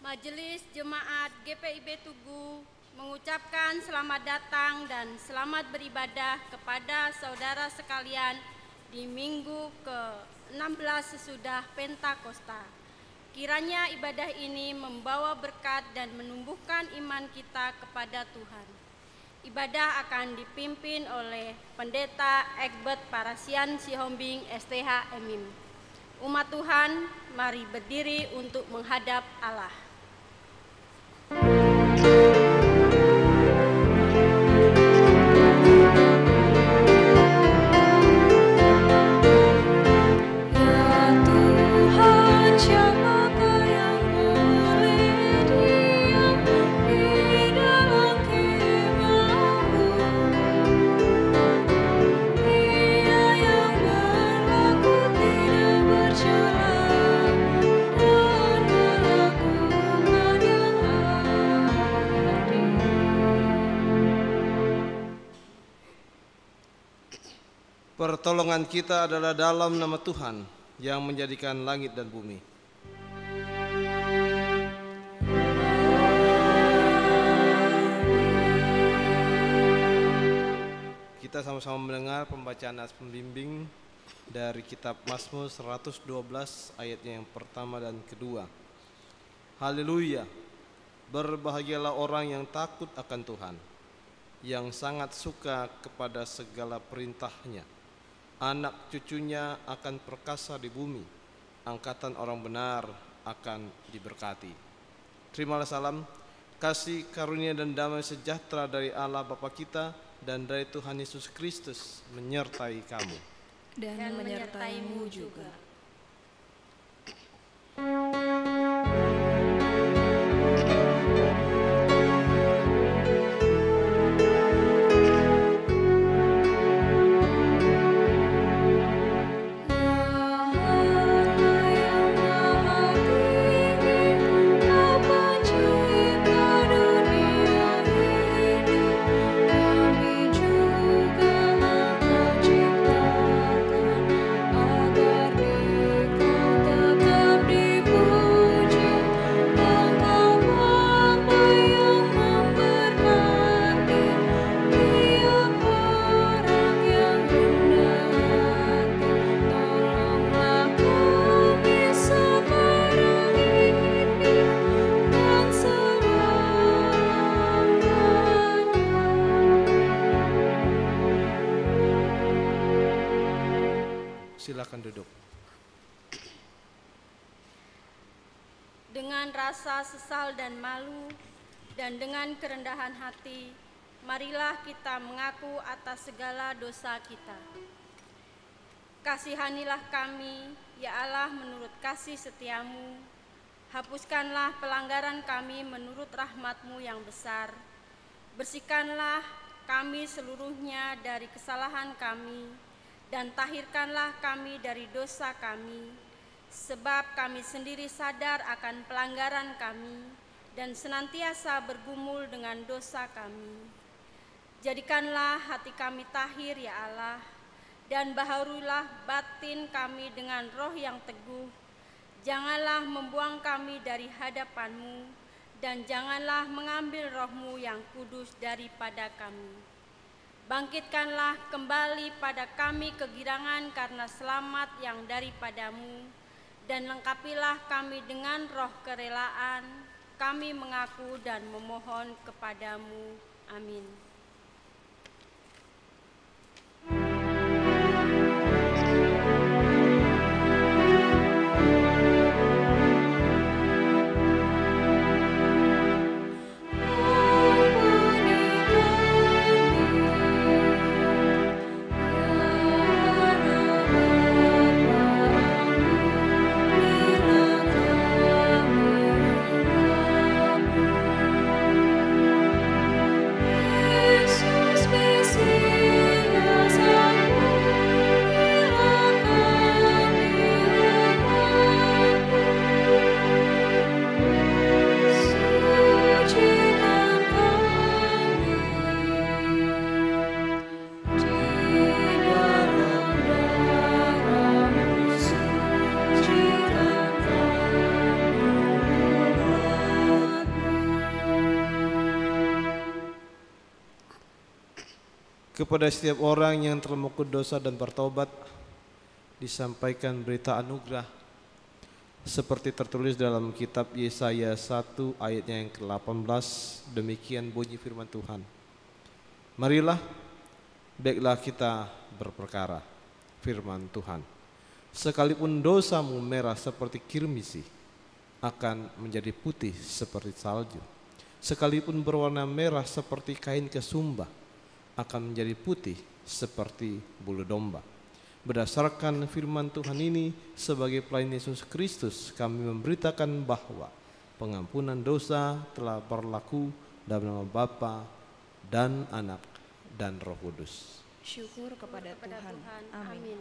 Majelis Jemaat GPIB Tugu mengucapkan selamat datang dan selamat beribadah kepada saudara sekalian di minggu ke-16 sesudah Pentakosta. Kiranya ibadah ini membawa berkat dan menumbuhkan iman kita kepada Tuhan. Ibadah akan dipimpin oleh Pendeta Egbert Parasian Sihombing STH Emim. Umat Tuhan, mari berdiri untuk menghadap Allah. Pertolongan kita adalah dalam nama Tuhan yang menjadikan langit dan bumi. Kita sama-sama mendengar pembacaan ayat pembimbing dari kitab Mazmur 112 ayatnya yang pertama dan kedua. Haleluya, berbahagialah orang yang takut akan Tuhan, yang sangat suka kepada segala perintahnya. Anak cucunya akan perkasa di bumi, angkatan orang benar akan diberkati. Terimalah salam, kasih karunia dan damai sejahtera dari Allah Bapa kita dan dari Tuhan Yesus Kristus menyertai kamu. Dan menyertaimu juga. Silakan duduk. Dengan rasa sesal dan malu dan dengan kerendahan hati, marilah kita mengaku atas segala dosa kita. Kasihanilah kami, ya Allah, menurut kasih setiamu. Hapuskanlah pelanggaran kami menurut rahmat-Mu yang besar. Bersihkanlah kami seluruhnya dari kesalahan kami, dan tahirkanlah kami dari dosa kami, sebab kami sendiri sadar akan pelanggaran kami dan senantiasa bergumul dengan dosa kami. Jadikanlah hati kami tahir, ya Allah, dan baharuilah batin kami dengan roh yang teguh. Janganlah membuang kami dari hadapan-Mu, dan janganlah mengambil roh-Mu yang kudus daripada kami. Bangkitkanlah kembali pada kami kegirangan karena selamat yang daripada-Mu, dan lengkapilah kami dengan roh kerelaan. Kami mengaku dan memohon kepada-Mu. Amin. Amin. Kepada setiap orang yang telah mengaku dosa dan bertobat, disampaikan berita anugerah seperti tertulis dalam kitab Yesaya 1 ayatnya yang ke-18. Demikian bunyi firman Tuhan. Marilah, baiklah kita berperkara, firman Tuhan. Sekalipun dosamu merah seperti kirmisi, akan menjadi putih seperti salju. Sekalipun berwarna merah seperti kain kesumba, akan menjadi putih seperti bulu domba. Berdasarkan firman Tuhan ini, sebagai pelayan Yesus Kristus, kami memberitakan bahwa pengampunan dosa telah berlaku dalam nama Bapa dan Anak dan Roh Kudus. Syukur kepada Tuhan. Amin.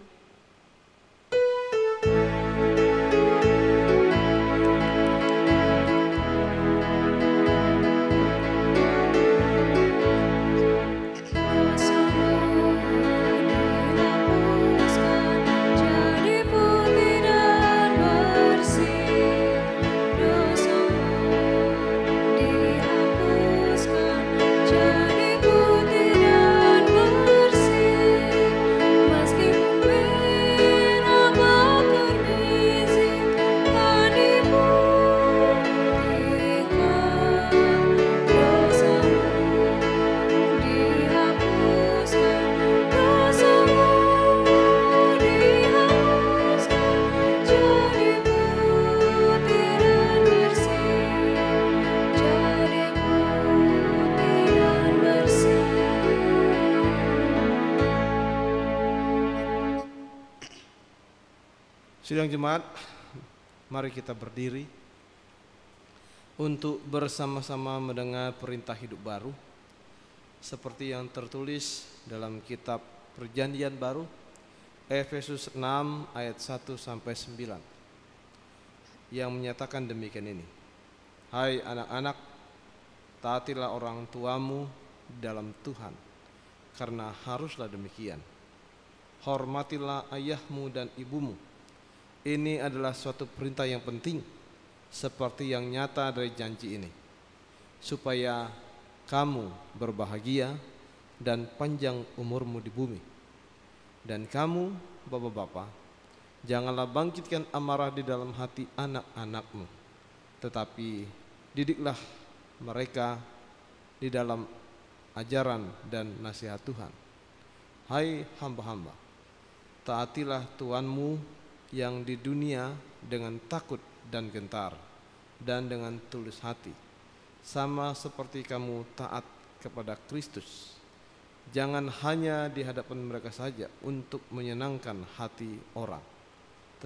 Sidang jemaat, mari kita berdiri untuk bersama-sama mendengar perintah hidup baru seperti yang tertulis dalam kitab Perjanjian Baru Efesus 6 ayat 1 sampai 9 yang menyatakan demikian ini. Hai anak-anak, taatilah orang tuamu dalam Tuhan, karena haruslah demikian. Hormatilah ayahmu dan ibumu. Ini adalah suatu perintah yang penting, seperti yang nyata dari janji ini, supaya kamu berbahagia dan panjang umurmu di bumi. Dan kamu, bapak-bapak, janganlah bangkitkan amarah di dalam hati anak-anakmu, tetapi didiklah mereka di dalam ajaran dan nasihat Tuhan. Hai hamba-hamba, taatilah Tuhanmu yang di dunia dengan takut dan gentar dan dengan tulus hati, sama seperti kamu taat kepada Kristus. Jangan hanya di hadapan mereka saja untuk menyenangkan hati orang,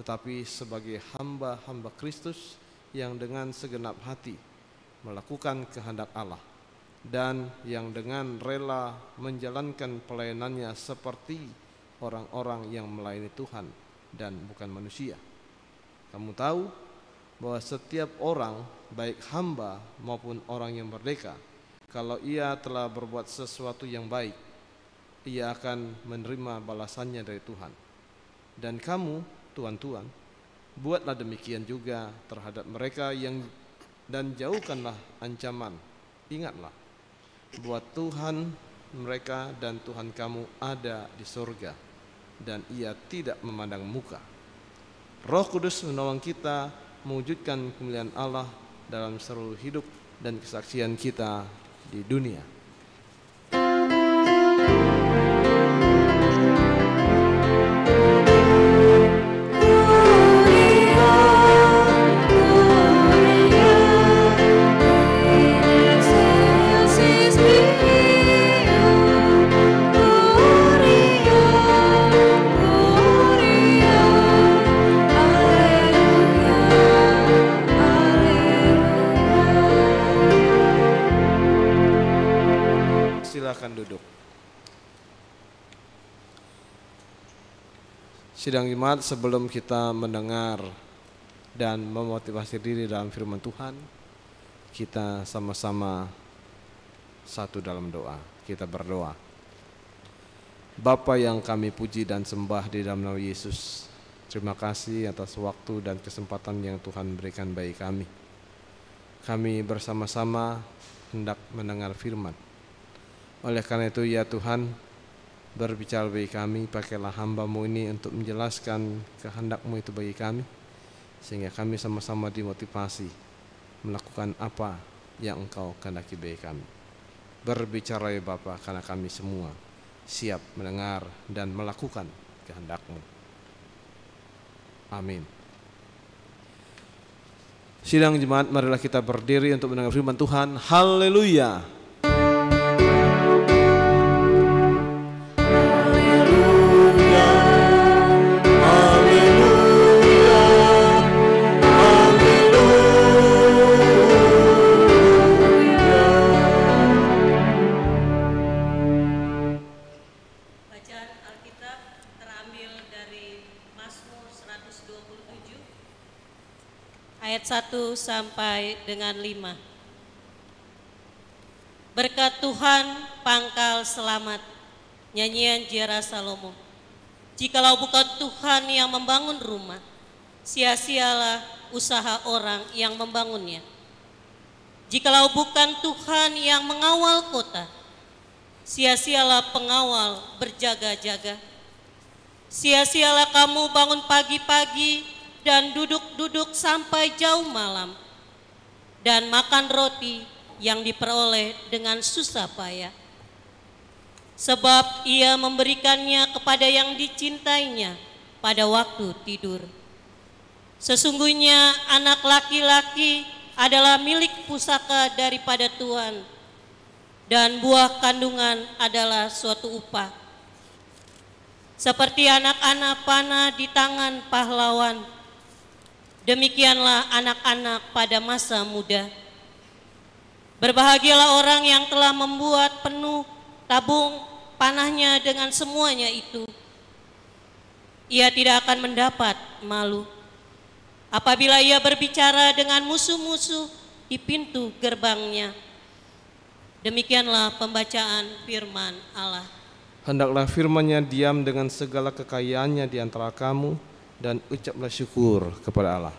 tetapi sebagai hamba-hamba Kristus yang dengan segenap hati melakukan kehendak Allah dan yang dengan rela menjalankan pelayanannya seperti orang-orang yang melayani Tuhan dan bukan manusia. Kamu tahu bahwa setiap orang, baik hamba maupun orang yang merdeka, kalau ia telah berbuat sesuatu yang baik, ia akan menerima balasannya dari Tuhan. Dan kamu, tuan-tuan, buatlah demikian juga terhadap mereka dan jauhkanlah ancaman. Ingatlah, buat Tuhan mereka dan Tuhan kamu ada di surga, dan ia tidak memandang muka. Roh Kudus menolong kita mewujudkan kemuliaan Allah dalam seluruh hidup dan kesaksian kita di dunia. Silakan duduk. Sidang jemaat, sebelum kita mendengar dan memotivasi diri dalam firman Tuhan, kita sama-sama satu dalam doa. Kita berdoa. Bapa yang kami puji dan sembah di dalam nama Yesus, terima kasih atas waktu dan kesempatan yang Tuhan berikan bagi kami. Kami bersama-sama hendak mendengar firman. Oleh karena itu ya Tuhan, Berbicara bagi kami, pakailah hamba-Mu ini untuk menjelaskan kehendak-Mu itu bagi kami, sehingga kami sama-sama dimotivasi melakukan apa yang Engkau kehendaki bagi kami. Berbicara ya Bapa, karena kami semua siap mendengar dan melakukan kehendak-Mu. Amin. Sidang jemaat, marilah kita berdiri untuk mendengar firman Tuhan. Haleluya. Ayat 1 sampai dengan 5. Berkat Tuhan pangkal selamat, nyanyian Jiara Salomo. Jikalau bukan Tuhan yang membangun rumah, sia-sialah usaha orang yang membangunnya. Jikalau bukan Tuhan yang mengawal kota, sia-sialah pengawal berjaga-jaga. Sia-sialah kamu bangun pagi-pagi dan duduk-duduk sampai jauh malam, dan makan roti yang diperoleh dengan susah payah. Sebab ia memberikannya kepada yang dicintainya pada waktu tidur. Sesungguhnya anak laki-laki adalah milik pusaka daripada Tuhan, dan buah kandungan adalah suatu upah. Seperti anak-anak panah di tangan pahlawan, demikianlah anak-anak pada masa muda. Berbahagialah orang yang telah membuat penuh tabung panahnya dengan semuanya itu. Ia tidak akan mendapat malu apabila ia berbicara dengan musuh-musuh di pintu gerbangnya. Demikianlah pembacaan firman Allah. Hendaklah firman-Nya diam dengan segala kekayaannya di antara kamu, dan ucaplah syukur kepada Allah.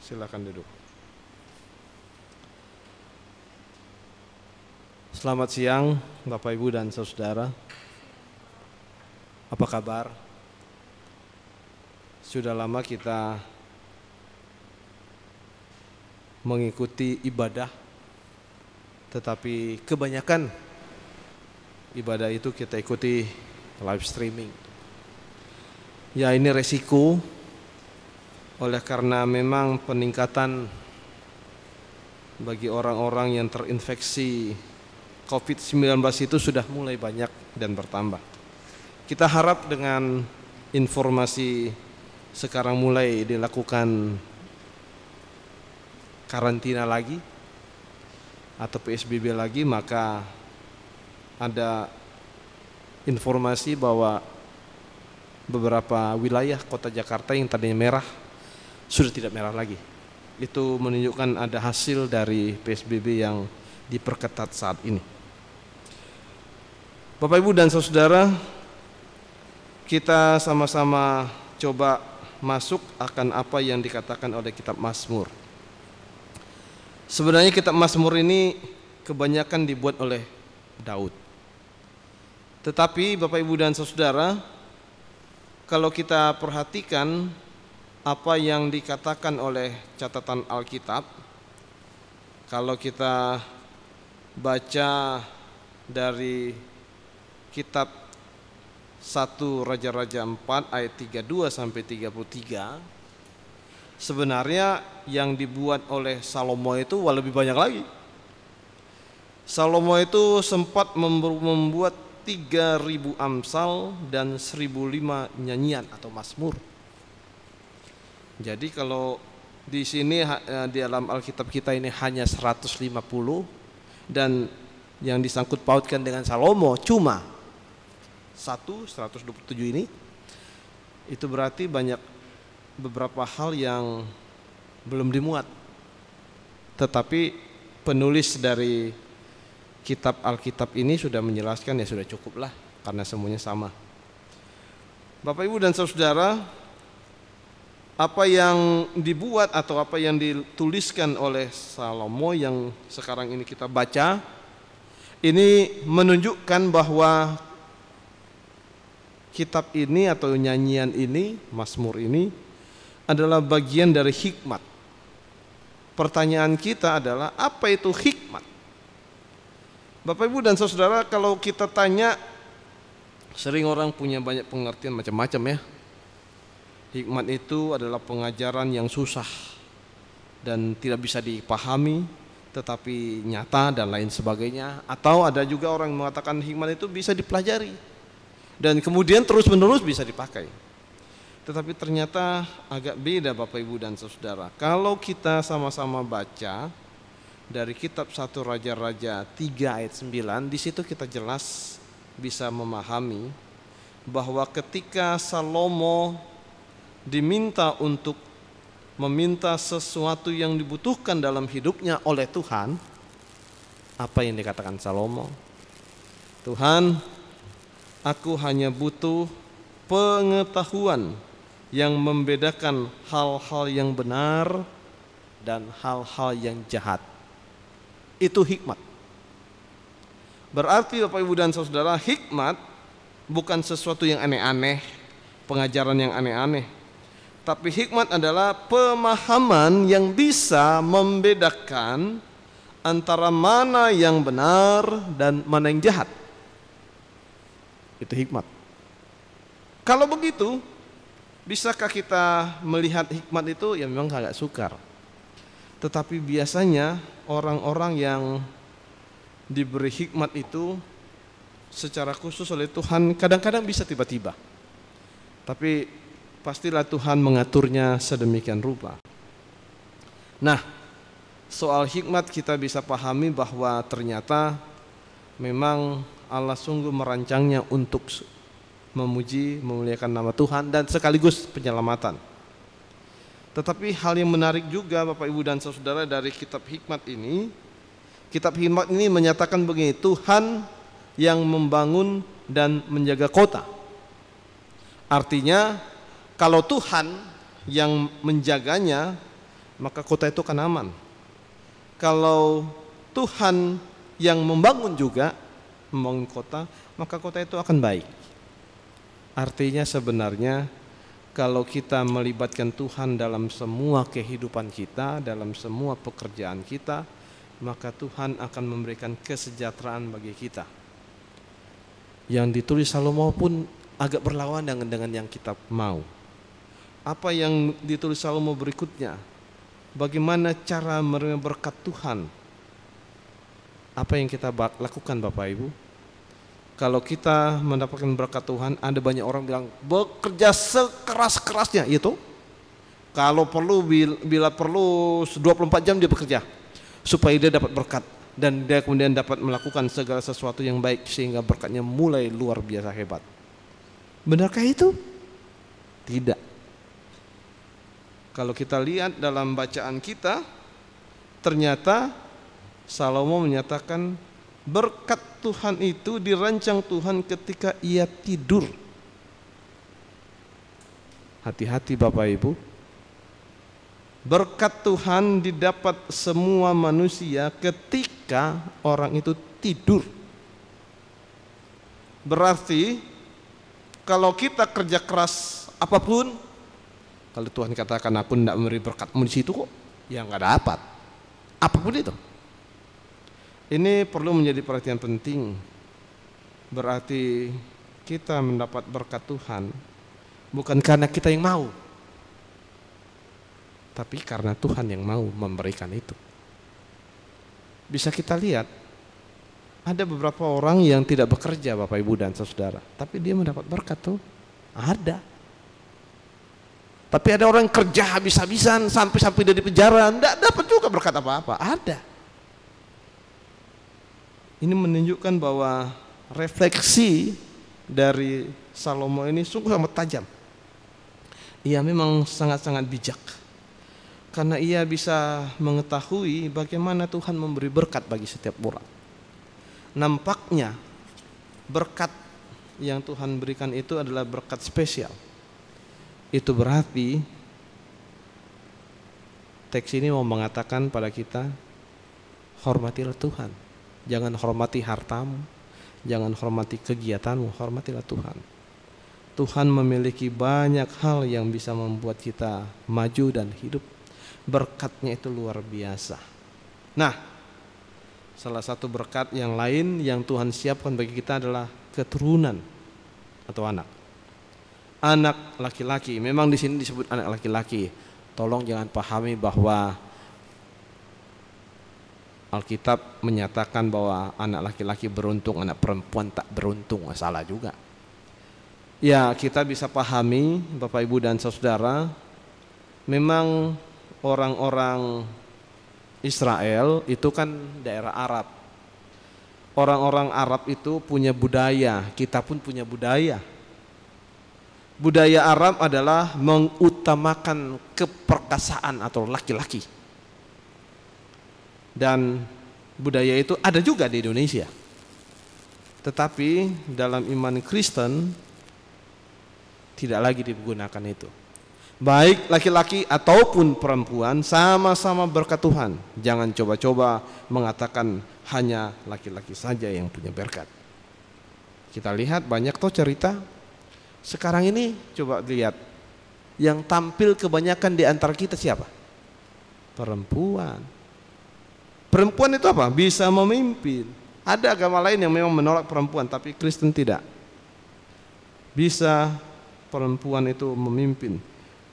Silakan duduk. Selamat siang Bapak Ibu dan saudara. Apa kabar? Sudah lama kita mengikuti ibadah, tetapi kebanyakan ibadah itu kita ikuti live streaming. Ya, ini resiko. Oleh karena memang peningkatan bagi orang-orang yang terinfeksi COVID-19 itu sudah mulai banyak dan bertambah. Kita harap dengan informasi sekarang mulai dilakukan karantina lagi atau PSBB lagi, maka ada informasi bahwa beberapa wilayah kota Jakarta yang tadinya merah sudah tidak merah lagi. Itu menunjukkan ada hasil dari PSBB yang diperketat saat ini. Bapak Ibu dan saudara, kita sama-sama coba masuk akan apa yang dikatakan oleh kitab Mazmur. Sebenarnya kitab Mazmur ini kebanyakan dibuat oleh Daud. Tetapi Bapak Ibu dan saudara, kalau kita perhatikan apa yang dikatakan oleh catatan Alkitab, kalau kita baca dari kitab 1 Raja-Raja 4 ayat 32 sampai 33, sebenarnya yang dibuat oleh Salomo itu lebih banyak lagi. Salomo itu sempat membuat 3.000 amsal dan 1.005 nyanyian atau mazmur. Jadi kalau di sini di dalam Alkitab kita ini hanya 150, dan yang disangkut pautkan dengan Salomo cuma 127 ini, itu berarti banyak beberapa hal yang belum dimuat. Tetapi penulis dari kitab Alkitab ini sudah menjelaskan, ya sudah cukuplah karena semuanya sama. Bapak Ibu dan Saudara, apa yang dibuat atau apa yang dituliskan oleh Salomo yang sekarang ini kita baca, ini menunjukkan bahwa kitab ini atau nyanyian ini, Mazmur ini adalah bagian dari hikmat. Pertanyaan kita adalah, apa itu hikmat? Bapak Ibu dan Saudara, kalau kita tanya, sering orang punya banyak pengertian macam-macam ya. Hikmat itu adalah pengajaran yang susah dan tidak bisa dipahami tetapi nyata dan lain sebagainya. Atau ada juga orang yang mengatakan hikmat itu bisa dipelajari dan kemudian terus-menerus bisa dipakai. Tetapi ternyata agak beda Bapak Ibu dan Saudara. Kalau kita sama-sama baca dari kitab 1 Raja-Raja 3 ayat 9, di situ kita jelas bisa memahami bahwa ketika Salomo diminta untuk meminta sesuatu yang dibutuhkan dalam hidupnya oleh Tuhan, apa yang dikatakan Salomo? Tuhan, aku hanya butuh pengetahuan yang membedakan hal-hal yang benar dan hal-hal yang jahat. Itu hikmat. Berarti Bapak Ibu dan Saudara, hikmat bukan sesuatu yang aneh-aneh, pengajaran yang aneh-aneh. Tapi hikmat adalah pemahaman yang bisa membedakan antara mana yang benar dan mana yang jahat. Itu hikmat. Kalau begitu, bisakah kita melihat hikmat itu? Ya memang agak sukar. Tetapi biasanya orang-orang yang diberi hikmat itu secara khusus oleh Tuhan kadang-kadang bisa tiba-tiba. Tapi pastilah Tuhan mengaturnya sedemikian rupa. Nah, soal hikmat kita bisa pahami bahwa ternyata memang Allah sungguh merancangnya untuk memuji, memuliakan nama Tuhan dan sekaligus penyelamatan. Tetapi hal yang menarik juga Bapak Ibu dan Saudara dari kitab hikmat ini, kitab hikmat ini menyatakan begini, Tuhan yang membangun dan menjaga kota. Artinya kalau Tuhan yang menjaganya, maka kota itu akan aman. Kalau Tuhan yang membangun juga, membangun kota, maka kota itu akan baik. Artinya sebenarnya kalau kita melibatkan Tuhan dalam semua kehidupan kita, dalam semua pekerjaan kita, maka Tuhan akan memberikan kesejahteraan bagi kita. Yang ditulis Salomo pun agak berlawanan dengan yang kita mau. Apa yang ditulis Salomo berikutnya? Bagaimana cara menerima berkat Tuhan? Apa yang kita lakukan Bapak Ibu? Kalau kita mendapatkan berkat Tuhan, ada banyak orang bilang bekerja sekeras-kerasnya, itu. Kalau perlu, bila perlu 24 jam dia bekerja supaya dia dapat berkat dan dia kemudian dapat melakukan segala sesuatu yang baik sehingga berkatnya mulai luar biasa hebat. Benarkah itu? Tidak. Kalau kita lihat dalam bacaan kita, ternyata Salomo menyatakan berkat Tuhan itu dirancang Tuhan ketika ia tidur. Hati-hati Bapak Ibu. Berkat Tuhan didapat semua manusia ketika orang itu tidur. Berarti kalau kita kerja keras apapun, kalau Tuhan katakan aku tidak memberi berkatmu di situ kok, ya nggak dapat. Apapun itu. Ini perlu menjadi perhatian penting. Berarti kita mendapat berkat Tuhan bukan karena kita yang mau, tapi karena Tuhan yang mau memberikan itu. Bisa kita lihat, ada beberapa orang yang tidak bekerja Bapak Ibu dan Saudara, tapi dia mendapat berkat tuh. Ada. Tapi ada orang kerja habis-habisan sampai dia di penjara, enggak dapat juga berkat apa-apa. Ada. Ini menunjukkan bahwa refleksi dari Salomo ini sungguh amat tajam. Ia memang sangat-sangat bijak, karena ia bisa mengetahui bagaimana Tuhan memberi berkat bagi setiap orang. Nampaknya berkat yang Tuhan berikan itu adalah berkat spesial. Itu berarti teks ini mau mengatakan pada kita, hormatilah Tuhan. Jangan hormati hartamu, jangan hormati kegiatanmu, hormatilah Tuhan. Tuhan memiliki banyak hal yang bisa membuat kita maju dan hidup. Berkatnya itu luar biasa. Nah, salah satu berkat yang lain yang Tuhan siapkan bagi kita adalah keturunan atau anak. Anak laki-laki, memang di sini disebut anak laki-laki. Tolong jangan pahami bahwa Alkitab menyatakan bahwa anak laki-laki beruntung, anak perempuan tak beruntung. Salah juga. Ya, kita bisa pahami Bapak Ibu dan Saudara, memang orang-orang Israel itu kan daerah Arab. Orang-orang Arab itu punya budaya, kita pun punya budaya. Budaya Arab adalah mengutamakan keperkasaan atau laki-laki. Dan budaya itu ada juga di Indonesia. Tetapi dalam iman Kristen tidak lagi digunakan itu. Baik laki-laki ataupun perempuan sama-sama berkat Tuhan. Jangan coba-coba mengatakan hanya laki-laki saja yang punya berkat. Kita lihat banyak toh cerita. Sekarang ini coba lihat, yang tampil kebanyakan di antara kita siapa? Perempuan. Perempuan itu apa? Bisa memimpin. Ada agama lain yang memang menolak perempuan, tapi Kristen tidak. Bisa perempuan itu memimpin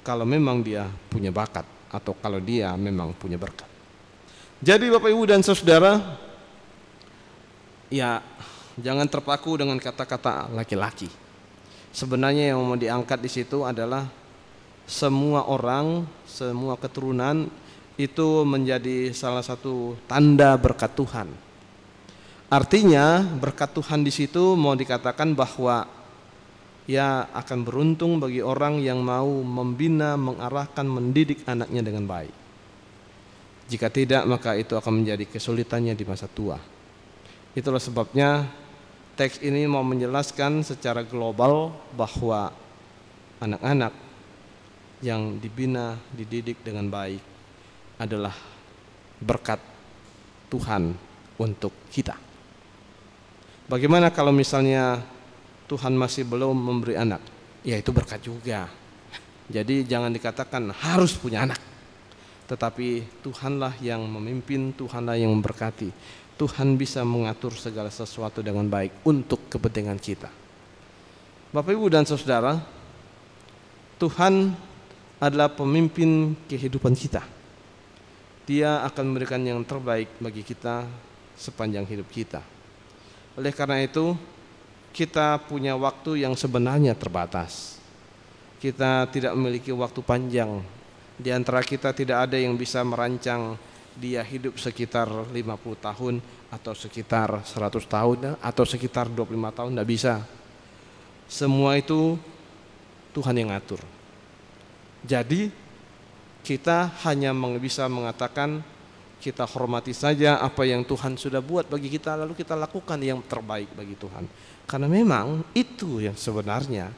kalau memang dia punya bakat atau kalau dia memang punya berkat. Jadi Bapak Ibu dan Saudara, ya jangan terpaku dengan kata-kata laki-laki. Sebenarnya yang mau diangkat di situ adalah semua orang, semua keturunan itu menjadi salah satu tanda berkat Tuhan. Artinya berkat Tuhan di situ mau dikatakan bahwa ya akan beruntung bagi orang yang mau membina, mengarahkan, mendidik anaknya dengan baik. Jika tidak, maka itu akan menjadi kesulitannya di masa tua. Itulah sebabnya teks ini mau menjelaskan secara global bahwa anak-anak yang dibina, dididik dengan baik adalah berkat Tuhan untuk kita. Bagaimana kalau misalnya Tuhan masih belum memberi anak? Ya itu berkat juga. Jadi jangan dikatakan harus punya anak. Tetapi Tuhanlah yang memimpin, Tuhanlah yang memberkati. Tuhan bisa mengatur segala sesuatu dengan baik untuk kepentingan kita. Bapak Ibu dan Saudara, Tuhan adalah pemimpin kehidupan kita. Dia akan memberikan yang terbaik bagi kita sepanjang hidup kita. Oleh karena itu, kita punya waktu yang sebenarnya terbatas. Kita tidak memiliki waktu panjang. Di antara kita tidak ada yang bisa merancang dia hidup sekitar 50 tahun atau sekitar 100 tahun atau sekitar 25 tahun, tidak bisa. Semua itu Tuhan yang ngatur. Jadi kita hanya bisa mengatakan kita hormati saja apa yang Tuhan sudah buat bagi kita, lalu kita lakukan yang terbaik bagi Tuhan. Karena memang itu yang sebenarnya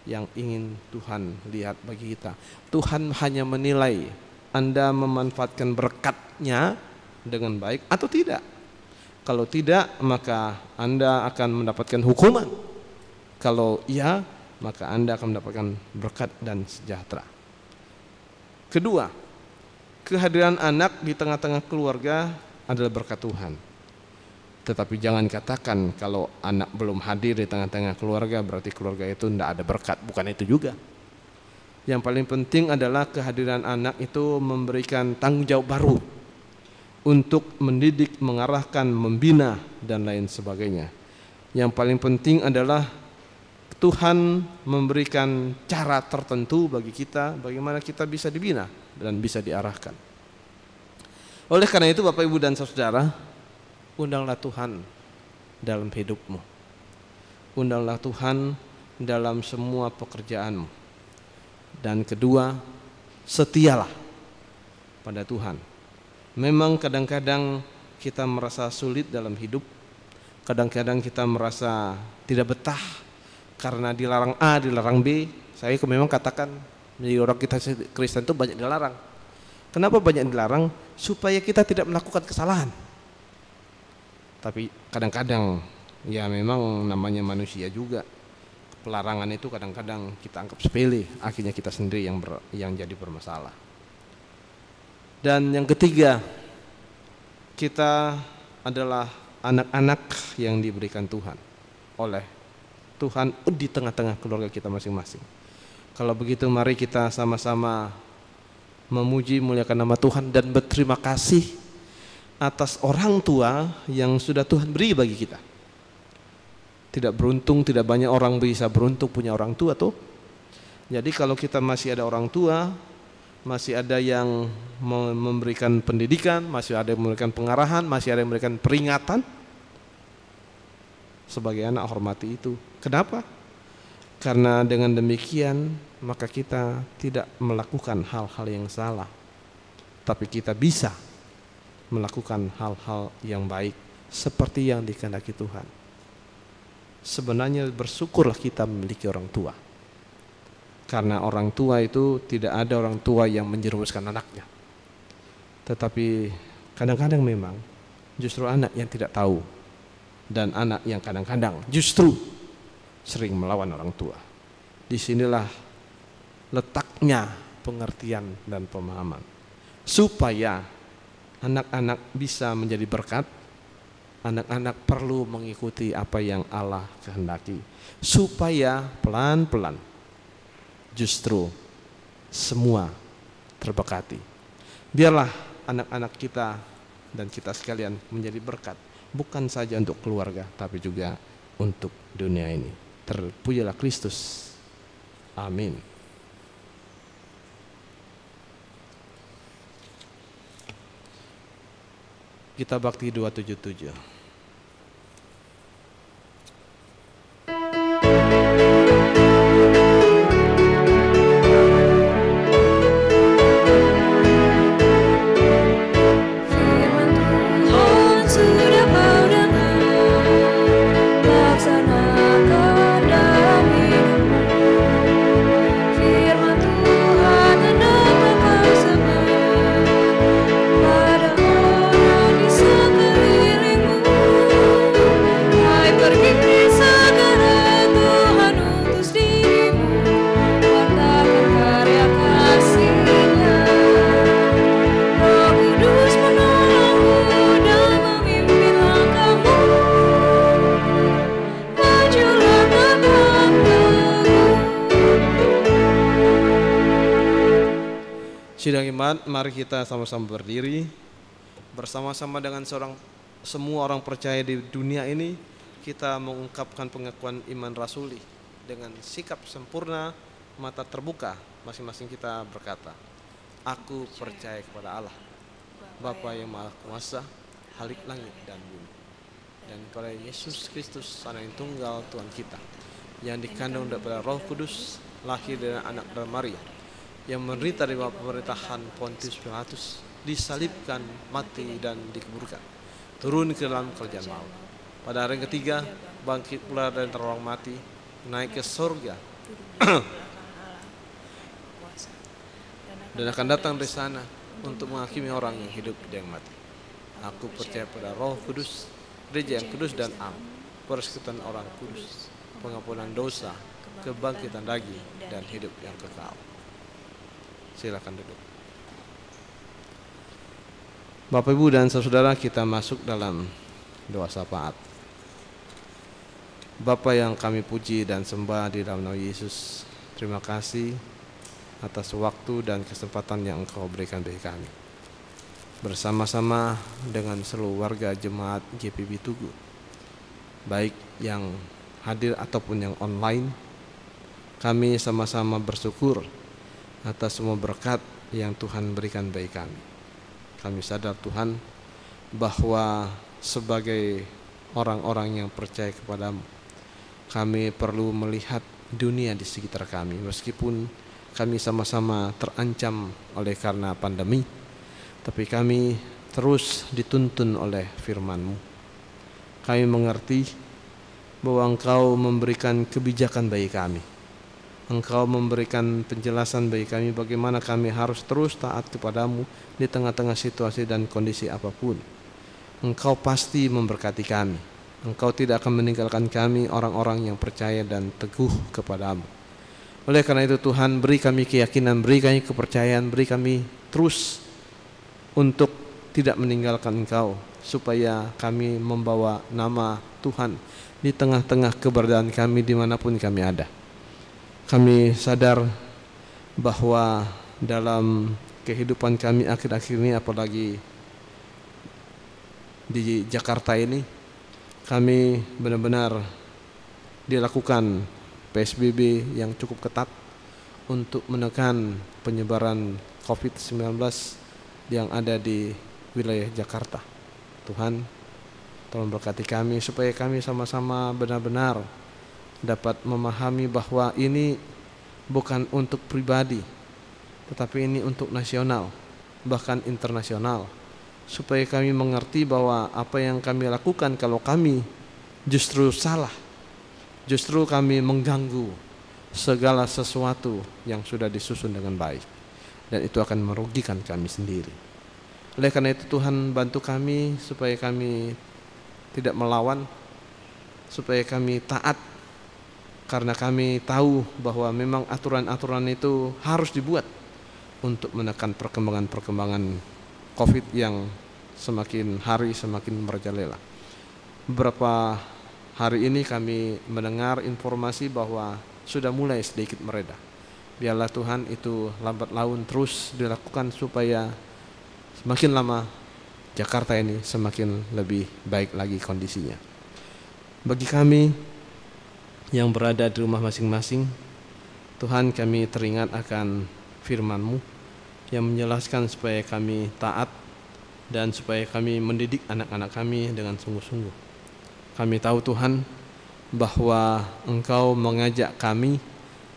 yang ingin Tuhan lihat bagi kita. Tuhan hanya menilai Anda memanfaatkan berkatnya dengan baik atau tidak. Kalau tidak, maka Anda akan mendapatkan hukuman. Kalau iya, maka Anda akan mendapatkan berkat dan sejahtera. Kedua, kehadiran anak di tengah-tengah keluarga adalah berkat Tuhan. Tetapi jangan katakan kalau anak belum hadir di tengah-tengah keluarga berarti keluarga itu tidak ada berkat. Bukan itu juga. Yang paling penting adalah kehadiran anak itu memberikan tanggung jawab baru untuk mendidik, mengarahkan, membina dan lain sebagainya. Yang paling penting adalah Tuhan memberikan cara tertentu bagi kita bagaimana kita bisa dibina dan bisa diarahkan. Oleh karena itu Bapak Ibu dan Saudara, undanglah Tuhan dalam hidupmu. Undanglah Tuhan dalam semua pekerjaanmu. Dan kedua, setialah pada Tuhan. Memang kadang-kadang kita merasa sulit dalam hidup. Kadang-kadang kita merasa tidak betah karena dilarang A, dilarang B. Saya memang katakan menjadi orang kita Kristen itu banyak dilarang. Kenapa banyak dilarang? Supaya kita tidak melakukan kesalahan. Tapi kadang-kadang ya memang namanya manusia juga. Pelarangan itu kadang-kadang kita anggap sepele, akhirnya kita sendiri yang jadi bermasalah. Dan yang ketiga, kita adalah anak-anak yang diberikan Tuhan oleh Tuhan di tengah-tengah keluarga kita masing-masing. Kalau begitu mari kita sama-sama memuji muliakan nama Tuhan dan berterima kasih atas orang tua yang sudah Tuhan beri bagi kita. Tidak beruntung, tidak banyak orang bisa beruntung punya orang tua tuh. Jadi kalau kita masih ada orang tua, masih ada yang memberikan pendidikan, masih ada yang memberikan pengarahan, masih ada yang memberikan peringatan, sebagai anak hormati itu. Kenapa? Karena dengan demikian maka kita tidak melakukan hal-hal yang salah, tapi kita bisa melakukan hal-hal yang baik seperti yang dikehendaki Tuhan. Sebenarnya bersyukurlah kita memiliki orang tua. Karena orang tua itu tidak ada orang tua yang menjerumuskan anaknya. Tetapi kadang-kadang memang justru anak yang tidak tahu. Dan anak yang kadang-kadang justru sering melawan orang tua. Disinilah letaknya pengertian dan pemahaman. Supaya anak-anak bisa menjadi berkat, anak-anak perlu mengikuti apa yang Allah kehendaki. Supaya pelan-pelan justru semua terberkati. Biarlah anak-anak kita dan kita sekalian menjadi berkat, bukan saja untuk keluarga, tapi juga untuk dunia ini. Terpujilah Kristus. Amin. Kita bakti 277. Sidang iman, mari kita sama-sama berdiri bersama-sama dengan semua orang percaya di dunia ini. Kita mengungkapkan pengakuan iman rasuli dengan sikap sempurna, mata terbuka. Masing-masing kita berkata, aku percaya kepada Allah, Bapa yang Maha Kuasa, Khalik langit dan bumi, dan kepada Yesus Kristus, Anak yang tunggal Tuhan kita, yang dikandung daripada Roh Kudus, lahir dari anak dari Maria, yang menderita di bawah pemerintahan Pontius Pilatus, disalibkan, mati dan dikuburkan, turun ke dalam kerajaan maut. Pada hari yang ketiga bangkit pula dari antara orang mati, naik ke surga dan akan datang dari sana untuk menghakimi orang yang hidup dan yang mati. Aku percaya pada Roh Kudus, gereja yang kudus dan am, persekutuan orang kudus, pengampunan dosa, kebangkitan daging dan hidup yang kekal. Silakan duduk. Bapak, Ibu dan saudara, kita masuk dalam doa syafaat. Bapa yang kami puji dan sembah di dalam nama Yesus, terima kasih atas waktu dan kesempatan yang Engkau berikan bagi kami. Bersama-sama dengan seluruh warga jemaat GPB Tugu, baik yang hadir ataupun yang online, kami sama-sama bersyukur atas semua berkat yang Tuhan berikan bagi kami. Kami sadar Tuhan bahwa sebagai orang-orang yang percaya kepadamu. Kami perlu melihat dunia di sekitar kami, meskipun kami sama-sama terancam oleh karena pandemi, tapi kami terus dituntun oleh firman-Mu. Kami mengerti bahwa Engkau memberikan kebijakan bagi kami. Engkau memberikan penjelasan bagi kami bagaimana kami harus terus taat kepadamu di tengah-tengah situasi dan kondisi apapun. Engkau pasti memberkati kami. Engkau tidak akan meninggalkan kami, orang-orang yang percaya dan teguh kepadamu. Oleh karena itu Tuhan, beri kami keyakinan, beri kami kepercayaan, beri kami terus untuk tidak meninggalkan Engkau, supaya kami membawa nama Tuhan di tengah-tengah keberadaan kami dimanapun kami ada. Kami sadar bahwa dalam kehidupan kami akhir-akhir ini, apalagi di Jakarta ini, kami benar-benar dilakukan PSBB yang cukup ketat untuk menekan penyebaran COVID-19 yang ada di wilayah Jakarta. Tuhan, tolong berkati kami supaya kami sama-sama benar-benar dapat memahami bahwa ini bukan untuk pribadi, tetapi ini untuk nasional, bahkan internasional, supaya kami mengerti bahwa apa yang kami lakukan kalau kami justru salah, justru kami mengganggu segala sesuatu yang sudah disusun dengan baik, dan itu akan merugikan kami sendiri. Oleh karena itu Tuhan, bantu kami supaya kami tidak melawan, supaya kami taat, karena kami tahu bahwa memang aturan-aturan itu harus dibuat untuk menekan perkembangan-perkembangan COVID yang semakin hari semakin merajalela. Beberapa hari ini kami mendengar informasi bahwa sudah mulai sedikit mereda. Biarlah Tuhan itu lambat laun terus dilakukan supaya semakin lama Jakarta ini semakin lebih baik lagi kondisinya. Bagi kami yang berada di rumah masing-masing, Tuhan, kami teringat akan firman-Mu yang menjelaskan supaya kami taat dan supaya kami mendidik anak-anak kami dengan sungguh-sungguh. Kami tahu Tuhan bahwa Engkau mengajak kami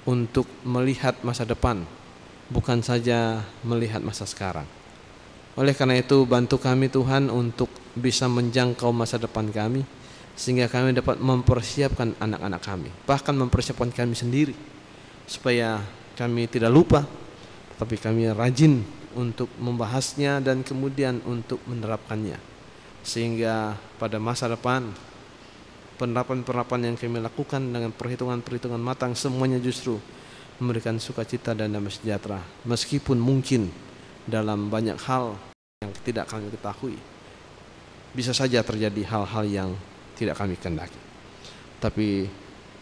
untuk melihat masa depan, bukan saja melihat masa sekarang. Oleh karena itu bantu kami Tuhan untuk bisa menjangkau masa depan kami, sehingga kami dapat mempersiapkan anak-anak kami, bahkan mempersiapkan kami sendiri, supaya kami tidak lupa, tapi kami rajin untuk membahasnya dan kemudian untuk menerapkannya, sehingga pada masa depan penerapan-penerapan yang kami lakukan dengan perhitungan-perhitungan matang semuanya justru memberikan sukacita dan damai sejahtera, meskipun mungkin dalam banyak hal yang tidak kami ketahui bisa saja terjadi hal-hal yang tidak kami kehendaki. Tapi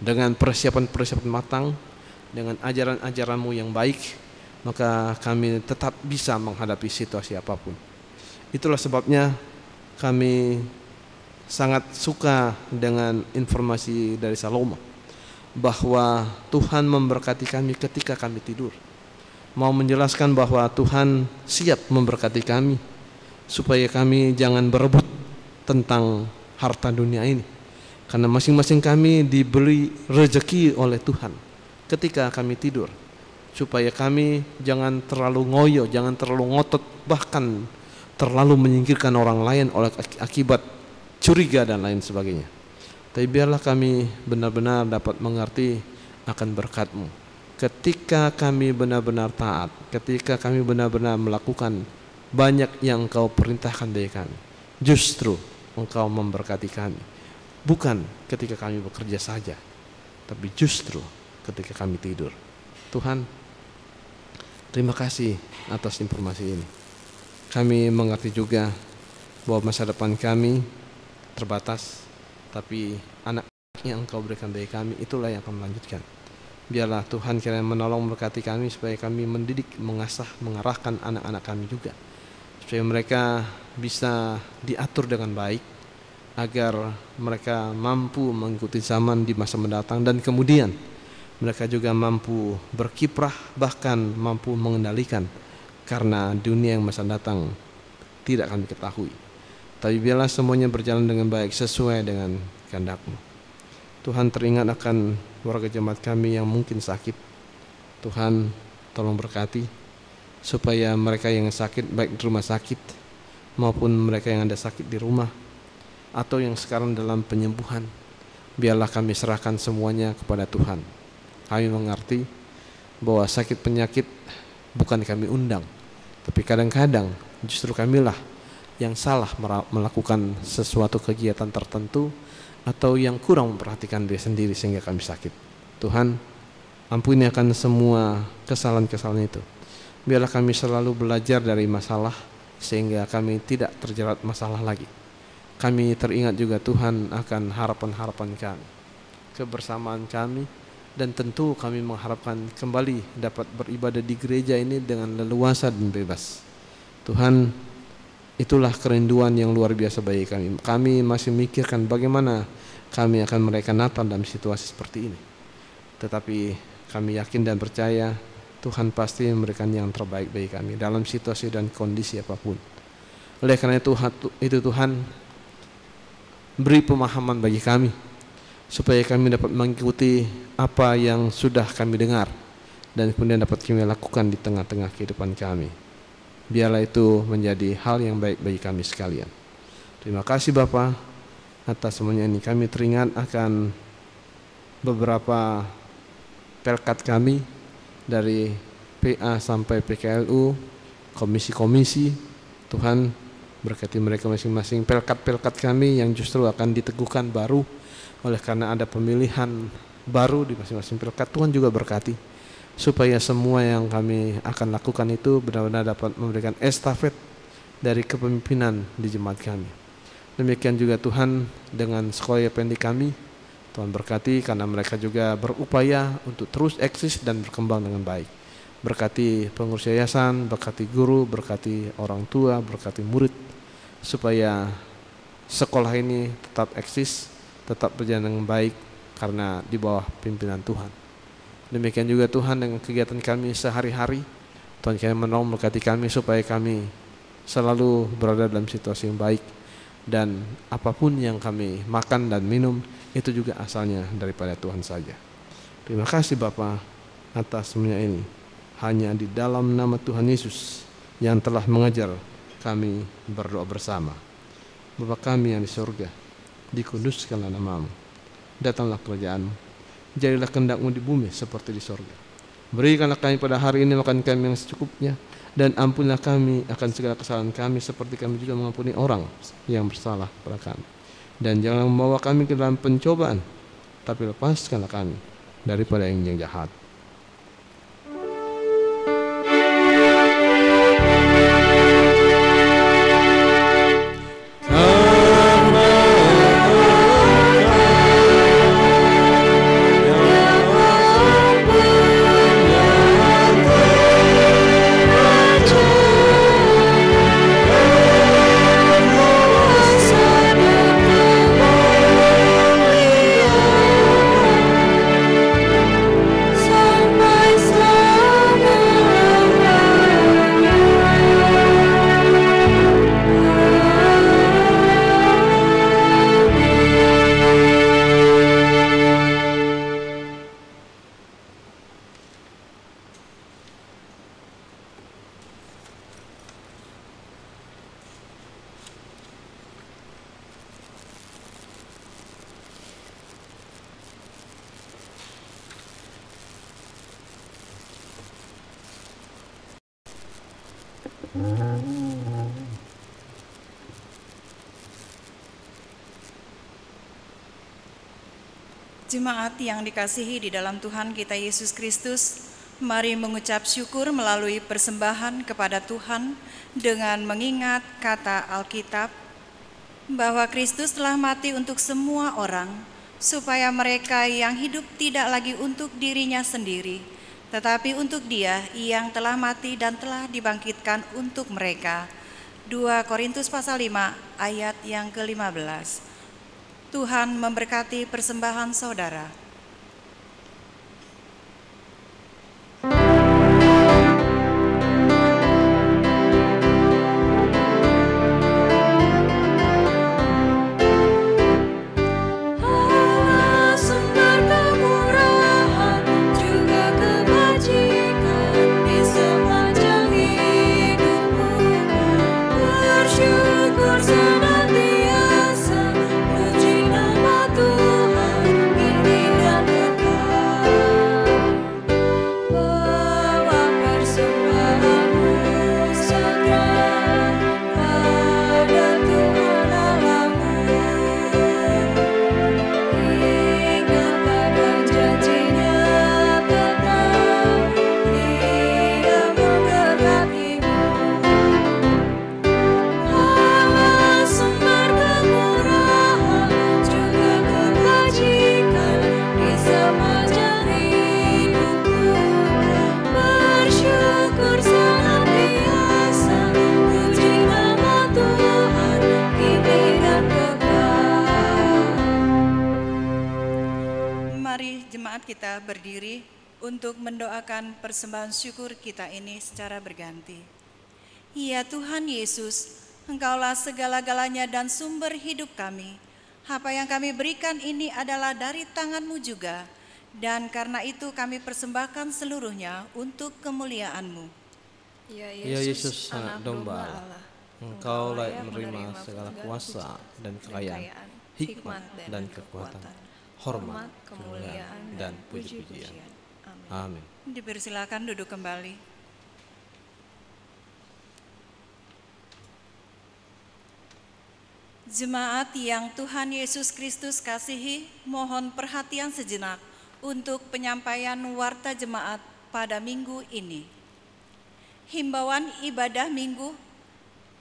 dengan persiapan-persiapan matang, dengan ajaran-ajaran-Mu yang baik, maka kami tetap bisa menghadapi situasi apapun. Itulah sebabnya kami sangat suka dengan informasi dari Salomo bahwa Tuhan memberkati kami ketika kami tidur. Mau menjelaskan bahwa Tuhan siap memberkati kami supaya kami jangan berebut tentang harta dunia ini, karena masing-masing kami diberi rezeki oleh Tuhan ketika kami tidur, supaya kami jangan terlalu ngoyo, jangan terlalu ngotot, bahkan terlalu menyingkirkan orang lain oleh akibat curiga dan lain sebagainya. Tapi biarlah kami benar-benar dapat mengerti akan berkat-Mu ketika kami benar-benar taat, ketika kami benar-benar melakukan banyak yang Engkau perintahkan bagi kami. Justru Engkau memberkati kami, bukan ketika kami bekerja saja, tapi justru ketika kami tidur. Tuhan, terima kasih atas informasi ini. Kami mengerti juga bahwa masa depan kami terbatas, tapi anak yang Engkau berikan bagi kami itulah yang akan melanjutkan. Biarlah Tuhan kiranya menolong memberkati kami supaya kami mendidik, mengasah, mengarahkan anak-anak kami juga, supaya mereka bisa diatur dengan baik, agar mereka mampu mengikuti zaman di masa mendatang, dan kemudian mereka juga mampu berkiprah, bahkan mampu mengendalikan, karena dunia yang masa datang tidak kami ketahui. Tapi biarlah semuanya berjalan dengan baik sesuai dengan kehendak-Mu. Tuhan, teringat akan warga jemaat kami yang mungkin sakit. Tuhan, tolong berkati supaya mereka yang sakit baik di rumah sakit maupun mereka yang ada sakit di rumah atau yang sekarang dalam penyembuhan, biarlah kami serahkan semuanya kepada Tuhan. Kami mengerti bahwa sakit penyakit bukan kami undang, tapi kadang-kadang justru kamilah yang salah melakukan sesuatu kegiatan tertentu atau yang kurang memperhatikan diri sendiri sehingga kami sakit. Tuhan, ampuni akan semua kesalahan-kesalahan itu. Biarlah kami selalu belajar dari masalah sehingga kami tidak terjerat masalah lagi. Kami teringat juga Tuhan akan harapan-harapan kami, kebersamaan kami, dan tentu kami mengharapkan kembali dapat beribadah di gereja ini dengan leluasa dan bebas. Tuhan, itulah kerinduan yang luar biasa bagi kami. Kami masih memikirkan bagaimana kami akan merayakan Natal dalam situasi seperti ini. Tetapi kami yakin dan percaya Tuhan pasti memberikan yang terbaik bagi kami dalam situasi dan kondisi apapun. Oleh karena itu Tuhan, beri pemahaman bagi kami supaya kami dapat mengikuti apa yang sudah kami dengar dan kemudian dapat kami lakukan di tengah-tengah kehidupan kami. Biarlah itu menjadi hal yang baik bagi kami sekalian. Terima kasih Bapa atas semuanya ini. Kami teringat akan beberapa pelkat kami dari PA sampai PKLU, komisi-komisi. Tuhan, berkati mereka masing-masing. Pelkat-pelkat kami yang justru akan diteguhkan baru oleh karena ada pemilihan baru di masing-masing pelkat. Tuhan juga berkati supaya semua yang kami akan lakukan itu benar-benar dapat memberikan estafet dari kepemimpinan di jemaat kami. Demikian juga Tuhan dengan sekolah pendidik kami, Tuhan berkati karena mereka juga berupaya untuk terus eksis dan berkembang dengan baik. Berkati pengurus yayasan, berkati guru, berkati orang tua, berkati murid, supaya sekolah ini tetap eksis, tetap berjalan dengan baik karena di bawah pimpinan Tuhan. Demikian juga Tuhan dengan kegiatan kami sehari-hari, Tuhan kami menolong berkati kami supaya kami selalu berada dalam situasi yang baik, dan apapun yang kami makan dan minum itu juga asalnya daripada Tuhan saja. Terima kasih Bapa atas semuanya ini. Hanya di dalam nama Tuhan Yesus yang telah mengajar kami berdoa bersama. Bapa kami yang di surga, dikuduskanlah nama-Mu, datanglah kerajaan-Mu, jadilah kehendak-Mu di bumi seperti di surga. Berikanlah kami pada hari ini makan kami yang secukupnya, dan ampunilah kami akan segala kesalahan kami seperti kami juga mengampuni orang yang bersalah pada kami. Dan jangan membawa kami ke dalam pencobaan, tapi lepaskanlah kami daripada yang jahat. Jemaat yang dikasihi di dalam Tuhan kita Yesus Kristus, mari mengucap syukur melalui persembahan kepada Tuhan dengan mengingat kata Alkitab bahwa Kristus telah mati untuk semua orang, supaya mereka yang hidup tidak lagi untuk dirinya sendiri, tetapi untuk Dia yang telah mati dan telah dibangkitkan untuk mereka. 2 Korintus pasal 5 ayat yang ke-15. Tuhan memberkati persembahan saudara. kita berdiri untuk mendoakan persembahan syukur kita ini secara berganti. Ya Tuhan Yesus, Engkaulah segala-galanya dan sumber hidup kami. Apa yang kami berikan ini adalah dari tangan-Mu juga, dan karena itu kami persembahkan seluruhnya untuk kemuliaan-Mu. Ya Yesus, Anak Domba Allah, Engkau layak menerima segala kuasa dan kekayaan, hikmat dan kekuatan, hormat, kemuliaan dan puji-pujian. Amin. Dipersilakan duduk kembali. Jemaat yang Tuhan Yesus Kristus kasihi, mohon perhatian sejenak untuk penyampaian warta jemaat pada minggu ini. Himbauan ibadah minggu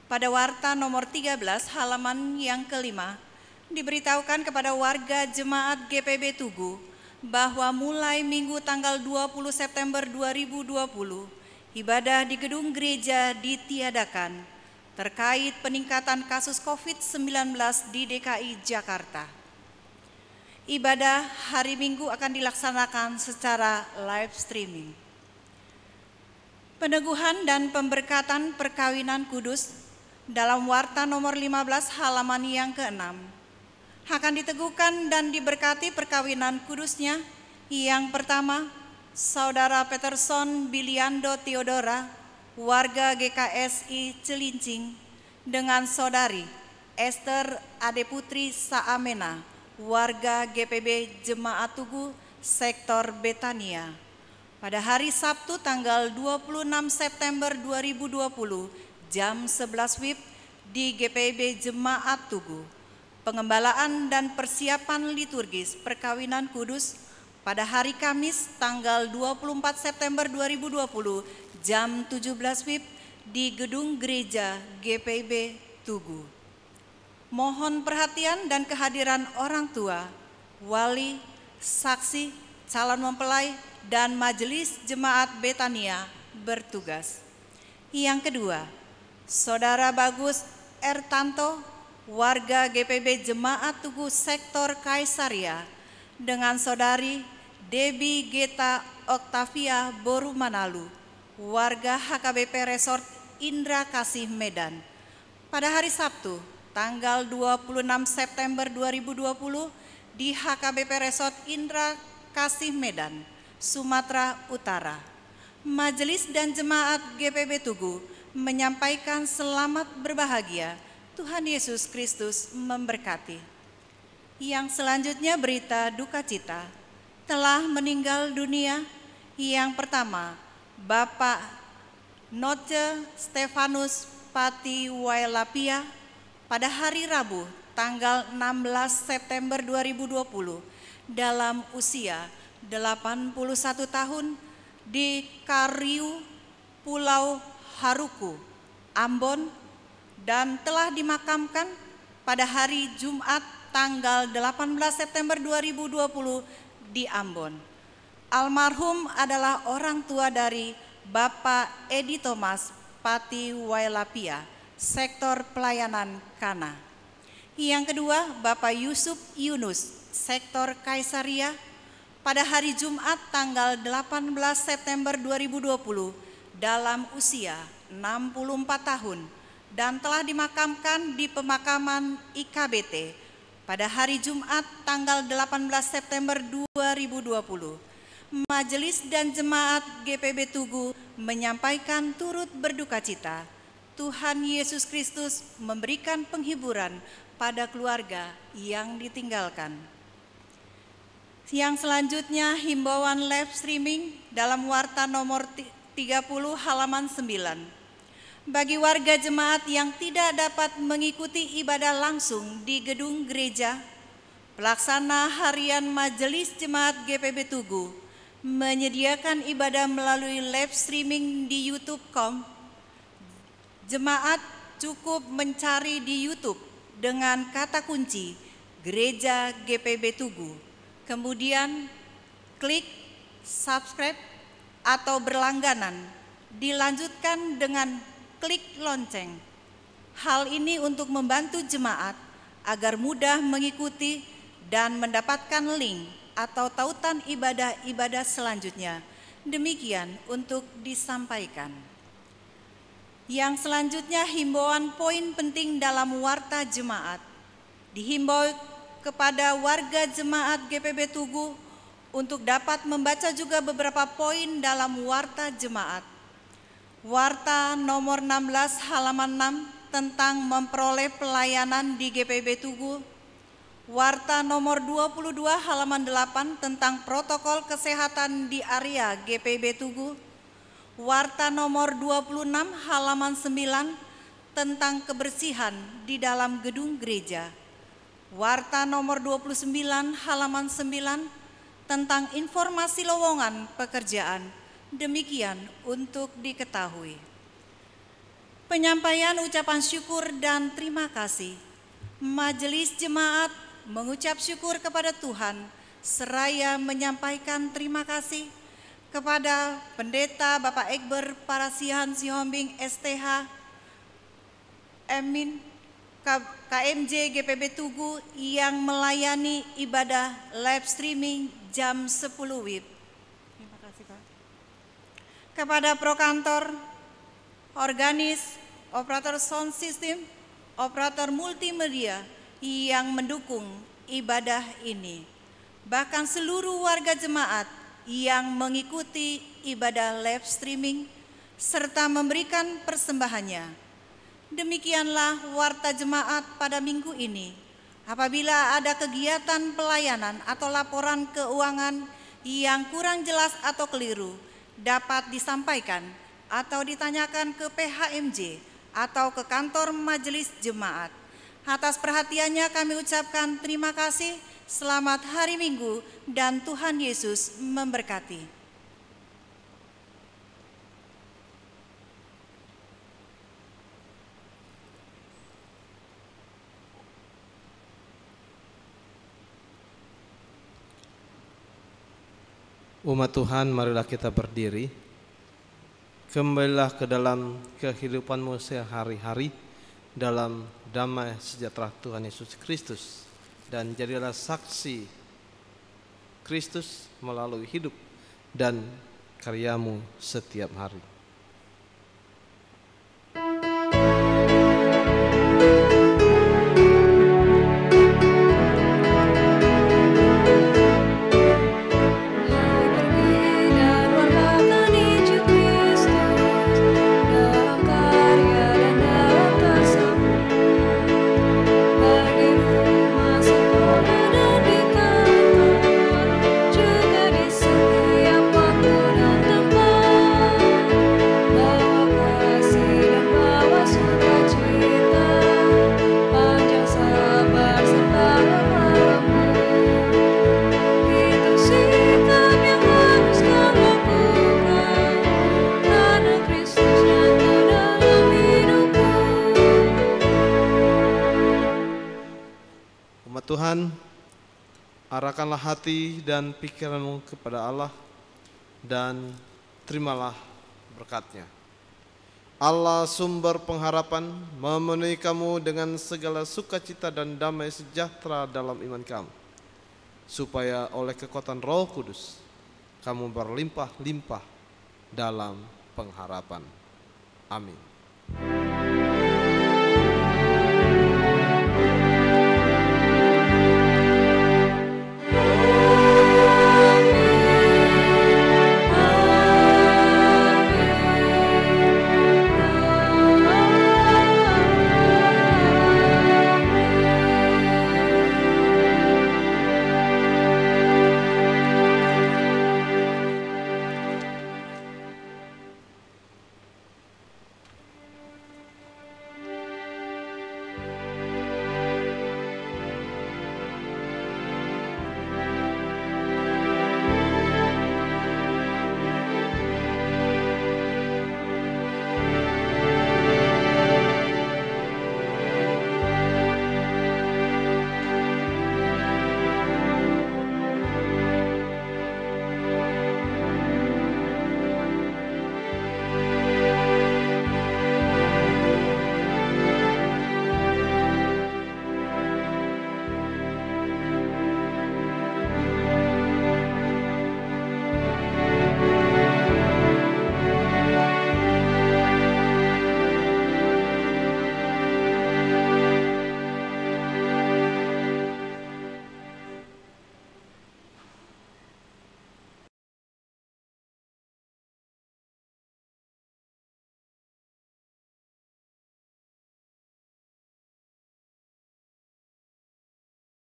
pada warta nomor 13 halaman yang kelima diberitahukan kepada warga jemaat GPB Tugu bahwa mulai minggu tanggal 20 September 2020 ibadah di gedung gereja ditiadakan terkait peningkatan kasus COVID-19 di DKI Jakarta. Ibadah hari Minggu akan dilaksanakan secara live streaming. Peneguhan dan pemberkatan perkawinan kudus dalam warta nomor 15 halaman yang ke-6 akan diteguhkan dan diberkati perkawinan kudusnya. Yang pertama, Saudara Peterson Biliando Theodora, warga GKSI Cilincing, dengan Saudari Esther Adeputri Saamena, warga GPB Jemaat Tugu Sektor Betania, pada hari Sabtu tanggal 26 September 2020 jam 11 WIB di GPB Jemaat Tugu. Pengembalaan dan persiapan liturgis perkawinan kudus pada hari Kamis tanggal 24 September 2020 jam 17 WIB di Gedung Gereja GPB Tugu. Mohon perhatian dan kehadiran orang tua, wali, saksi, calon mempelai, dan majelis jemaat Betania bertugas. Yang kedua, Saudara Bagus Ertanto, warga GPB Jemaat Tugu Sektor Kaisaria, dengan Saudari Debbie Geta Oktavia Boru Manalu, warga HKBP Resort Indra Kasih Medan, pada hari Sabtu tanggal 26 September 2020 di HKBP Resort Indra Kasih Medan, Sumatera Utara. Majelis dan jemaat GPB Tugu menyampaikan selamat berbahagia. Tuhan Yesus Kristus memberkati. Yang selanjutnya berita duka cita. Telah meninggal dunia yang pertama, Bapak Noce Stefanus Pati Wailapia pada hari Rabu tanggal 16 September 2020 dalam usia 81 tahun di Kariu, Pulau Haruku, Ambon, dan telah dimakamkan pada hari Jumat tanggal 18 September 2020 di Ambon. Almarhum adalah orang tua dari Bapak Edi Thomas Pati Wailapia, Sektor Pelayanan Kana. Yang kedua, Bapak Yusuf Yunus, Sektor Kaisaria, pada hari Jumat tanggal 18 September 2020 dalam usia 64 tahun dan telah dimakamkan di pemakaman IKBT pada hari Jumat tanggal 18 September 2020. Majelis dan jemaat GPB Tugu menyampaikan turut berduka cita. Tuhan Yesus Kristus memberikan penghiburan pada keluarga yang ditinggalkan. Yang selanjutnya, himbauan live streaming dalam warta nomor 30 halaman 9. Bagi warga jemaat yang tidak dapat mengikuti ibadah langsung di gedung gereja, pelaksana harian Majelis Jemaat GPB Tugu menyediakan ibadah melalui live streaming di YouTube.com. Jemaat cukup mencari di YouTube dengan kata kunci Gereja GPB Tugu, kemudian klik subscribe atau berlangganan, dilanjutkan dengan klik lonceng. Hal ini untuk membantu jemaat agar mudah mengikuti dan mendapatkan link atau tautan ibadah-ibadah selanjutnya. Demikian untuk disampaikan. Yang selanjutnya himbauan poin penting dalam warta jemaat. Dihimbau kepada warga jemaat GPB Tugu untuk dapat membaca juga beberapa poin dalam warta jemaat. Warta nomor 16 halaman 6 tentang memperoleh pelayanan di GPB Tugu. Warta nomor 22 halaman 8 tentang protokol kesehatan di area GPB Tugu. Warta nomor 26 halaman 9 tentang kebersihan di dalam gedung gereja. Warta nomor 29 halaman 9 tentang informasi lowongan pekerjaan. Demikian untuk diketahui. Penyampaian ucapan syukur dan terima kasih. Majelis jemaat mengucap syukur kepada Tuhan seraya menyampaikan terima kasih kepada Pendeta Bapak Ekber Parasihan Sihombing STH, Emin KMJ GPB Tugu yang melayani ibadah live streaming jam 10 WIB. Terima kasih Pak. Kepada Prokantor, organis, operator sound system, operator multimedia yang mendukung ibadah ini. Bahkan seluruh warga jemaat yang mengikuti ibadah live streaming serta memberikan persembahannya. Demikianlah warta jemaat pada minggu ini. Apabila ada kegiatan pelayanan atau laporan keuangan yang kurang jelas atau keliru, dapat disampaikan atau ditanyakan ke PHMJ atau ke kantor majelis jemaat. Atas perhatiannya kami ucapkan terima kasih. Selamat hari Minggu dan Tuhan Yesus memberkati. Umat Tuhan, marilah kita berdiri. Kembalilah ke dalam kehidupanmu sehari-hari dalam damai sejahtera Tuhan Yesus Kristus. Dan jadilah saksi Kristus melalui hidup dan karyamu setiap hari. Tuhan, arahkanlah hati dan pikiranmu kepada Allah dan terimalah berkat-Nya. Allah sumber pengharapan memenuhi kamu dengan segala sukacita dan damai sejahtera dalam iman kamu, supaya oleh kekuatan Roh Kudus kamu berlimpah-limpah dalam pengharapan. Amin.